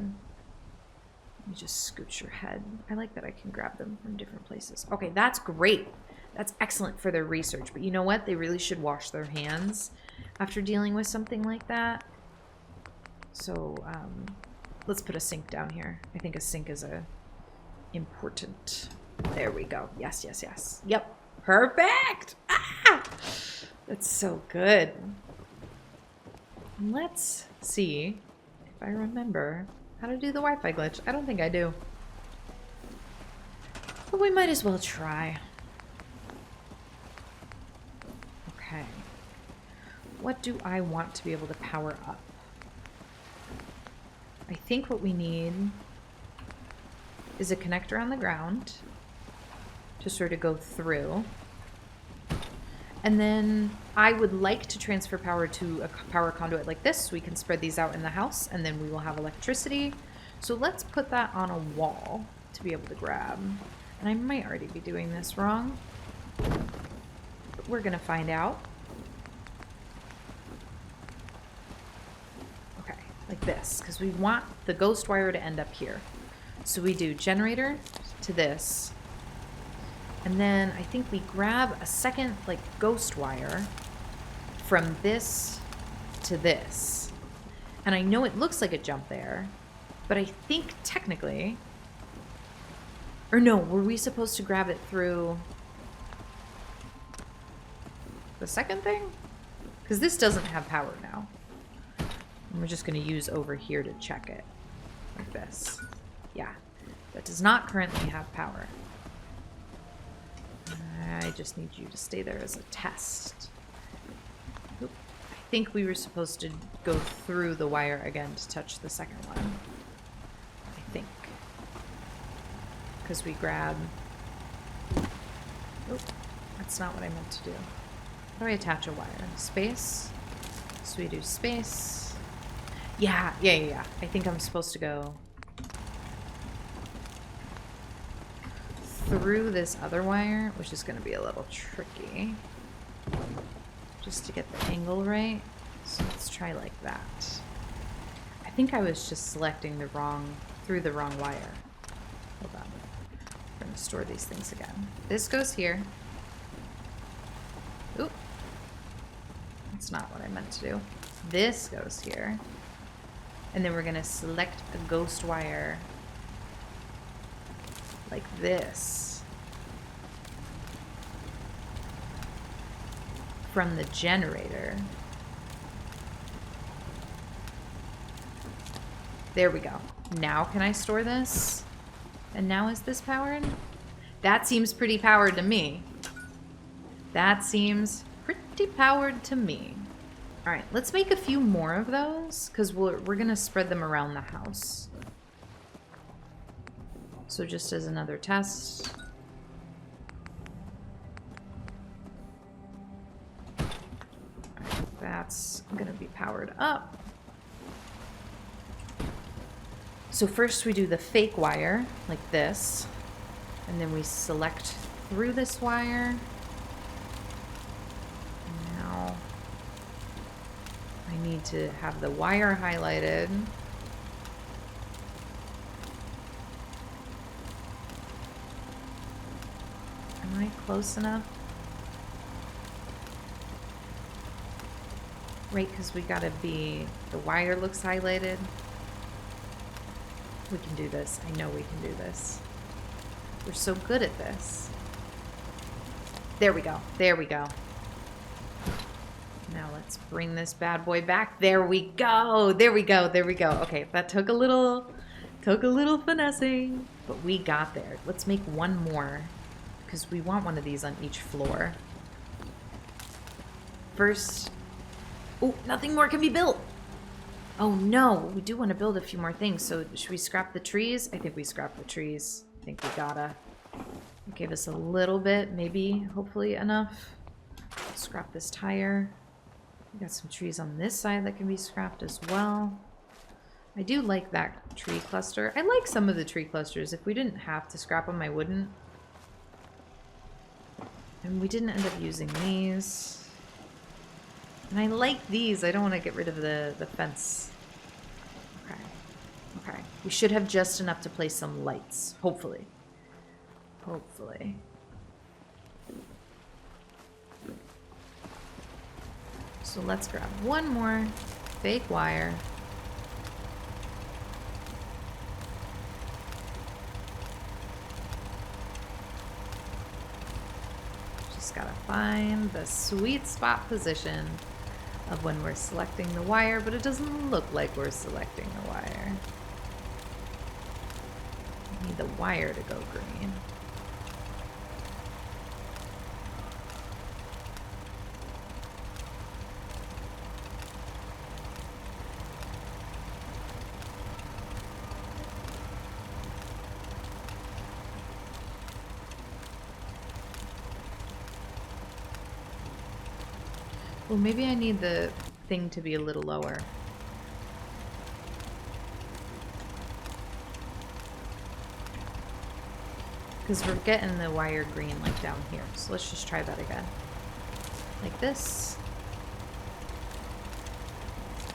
Let me just scoot your head. I like that I can grab them from different places. Okay, that's great. That's excellent for their research. But you know what? They really should wash their hands after dealing with something like that. So, let's put a sink down here. I think a sink is important. There we go. Yes, yes, yes. Yep. Perfect! Ah! That's so good. Let's see if I remember how to do the Wi-Fi glitch. I don't think I do. But we might as well try. Okay. What do I want to be able to power up? I think what we need is a connector on the ground to sort of go through. And then I would like to transfer power to a power conduit like this so we can spread these out in the house, and then we will have electricity. So let's put that on a wall to be able to grab. And I might already be doing this wrong, but we're gonna find out. Okay, like this, because we want the ghost wire to end up here. So we do generator to this. And then I think we grab a second, like, ghost wire from this to this. And I know it looks like a jump there, but I think technically... Or no, were we supposed to grab it through the second thing? Because this doesn't have power now. And we're just going to use over here to check it. Like this. Yeah. That does not currently have power. I just need you to stay there as a test. Oop. I think we were supposed to go through the wire again to touch the second one. I think. Because we grab... Oh, that's not what I meant to do. How do I attach a wire? Space. So we do space. Yeah. I think I'm supposed to go through this other wire, which is going to be a little tricky. Just to get the angle right. So let's try like that. I think I was just selecting the wrong, through the wrong wire. Hold on. We're going to store these things again. This goes here. Oop. That's not what I meant to do. This goes here. And then we're going to select a ghost wire like this from the generator. There we go. Now can I store this? And now is this powered? That seems pretty powered to me. That seems pretty powered to me. All right, let's make a few more of those because we're gonna spread them around the house. So just as another test. That's gonna be powered up. So first we do the fake wire, like this. And then we select through this wire. Now I need to have the wire highlighted. Am I close enough? Right, because we gotta be, the wire looks highlighted. We can do this. I know we can do this. We're so good at this. There we go. There we go. Now let's bring this bad boy back. There we go. There we go. There we go. Okay, that took a little Took a little finessing, but we got there. Let's make one more, because we want one of these on each floor. First... Oh, nothing more can be built! Oh no, we do want to build a few more things, so should we scrap the trees? I think we scrap the trees. I think we gotta. Give us a little bit, maybe, hopefully enough. Scrap this tire. We got some trees on this side that can be scrapped as well. I do like that tree cluster. I like some of the tree clusters. If we didn't have to scrap them, I wouldn't. And we didn't end up using these. And I like these. I don't want to get rid of the fence. Okay. Okay. We should have just enough to place some lights. Hopefully. Hopefully. So let's grab one more fake wire. Just gotta find the sweet spot position of when we're selecting the wire, but it doesn't look like we're selecting the wire. We need the wire to go green. Well, maybe I need the thing to be a little lower. Because we're getting the wire green like down here. So let's just try that again. Like this.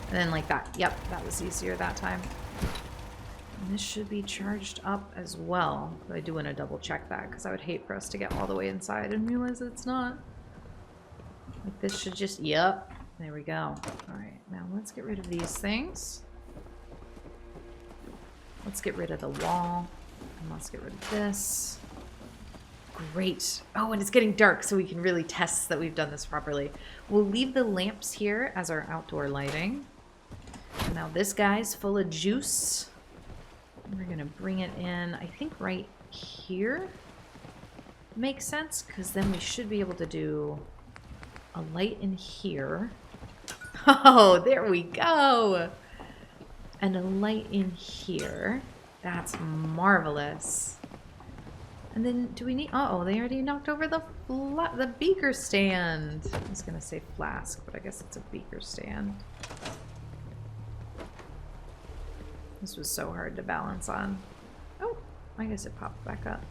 And then like that. Yep, that was easier that time. And this should be charged up as well. But I do want to double check that because I would hate for us to get all the way inside and realize it's not. Like this should just, yep, there we go. All right, now let's get rid of these things. Let's get rid of the wall. And let's get rid of this. Great. Oh, and it's getting dark, so we can really test that we've done this properly. We'll leave the lamps here as our outdoor lighting. And now this guy's full of juice. We're gonna bring it in, I think right here makes sense, because then we should be able to do a light in here. Oh, there we go. And a light in here. That's marvelous. And then do we need, uh-oh, they already knocked over the beaker stand. I was gonna say flask, but I guess it's a beaker stand. This was so hard to balance on. Oh, I guess it popped back up.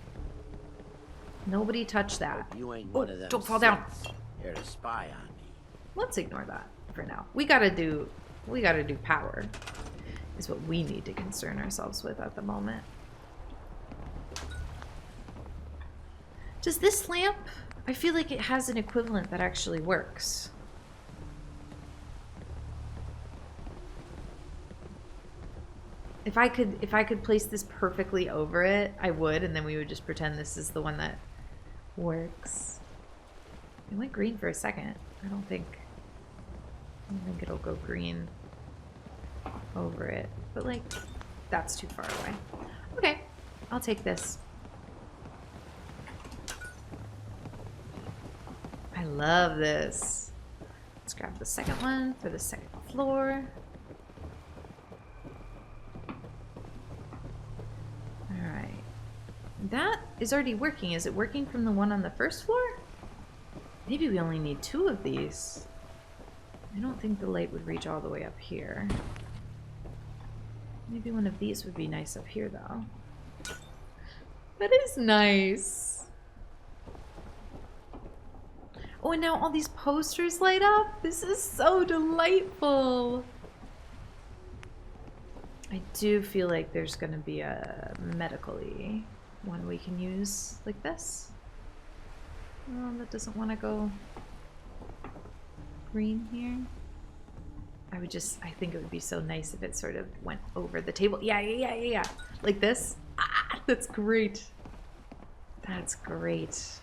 Nobody touch that. You ain't one of them. Don't fall down. Here to spy on me. Let's ignore that for now. We gotta do power is what we need to concern ourselves with at the moment. Does this lamp, I feel like it has an equivalent that actually works. If I could place this perfectly over it, I would, and then we would just pretend this is the one that works. It went green for a second. I don't think it'll go green over it. But like, that's too far away. Okay, I'll take this. I love this. Let's grab the second one for the second floor. Alright. That is already working. Is it working from the one on the first floor? Maybe we only need 2 of these. I don't think the light would reach all the way up here. Maybe one of these would be nice up here, though. That is nice. Oh, and now all these posters light up. This is so delightful. I do feel like there's going to be a medical-y one we can use like this. Oh, that doesn't want to go green here. I think it would be so nice if it sort of went over the table. Yeah. Like this. Ah, that's great. That's great.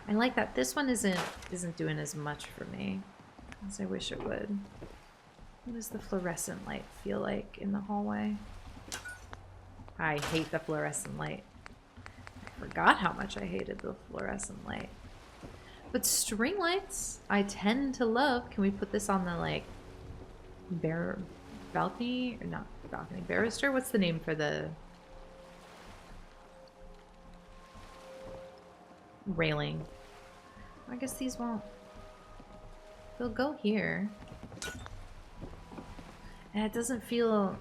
I like that. This one isn't doing as much for me as I wish it would. What does the fluorescent light feel like in the hallway? I hate the fluorescent light. I forgot how much I hated the fluorescent light. But string lights, I tend to love. Can we put this on the, like, balcony? Or not balcony, barrister? What's the name for the railing? I guess these won't. They'll go here. And it doesn't feel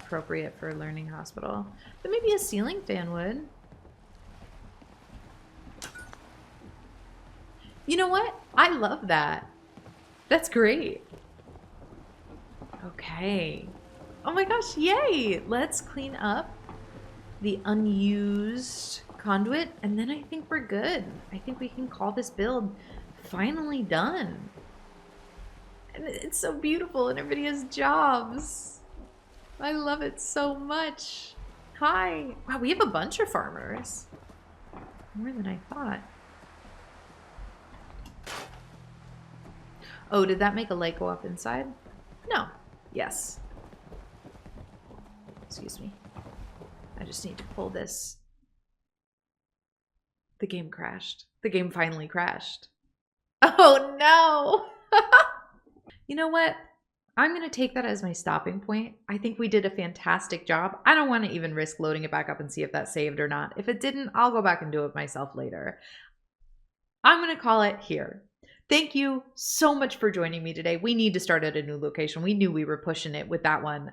appropriate for a learning hospital. But maybe a ceiling fan would. You know what? I love that. That's great. Okay. Oh my gosh, yay! Let's clean up the unused conduit, and then I think we're good. I think we can call this build finally done. And it's so beautiful, and everybody has jobs. I love it so much. Hi. Wow, we have a bunch of farmers. More than I thought. Oh, did that make a light go up inside? No. Yes. Excuse me. I just need to pull this. The game crashed. The game finally crashed. Oh no! You know what? I'm going to take that as my stopping point. I think we did a fantastic job. I don't want to even risk loading it back up and see if that saved or not. If it didn't, I'll go back and do it myself later. I'm going to call it here. Thank you so much for joining me today. We need to start at a new location. We knew we were pushing it with that one.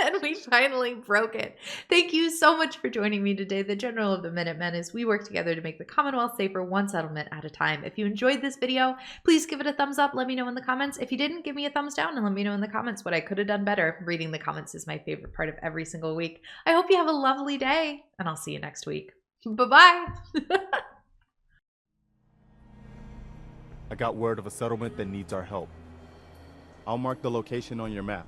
And we finally broke it. Thank you so much for joining me today, the General of the Minutemen, as we work together to make the Commonwealth safer, one settlement at a time. If you enjoyed this video, please give it a thumbs up. Let me know in the comments. If you didn't, give me a thumbs down and let me know in the comments what I could have done better. Reading the comments is my favorite part of every single week. I hope you have a lovely day, and I'll see you next week. Bye-bye. I got word of a settlement that needs our help. I'll mark the location on your map.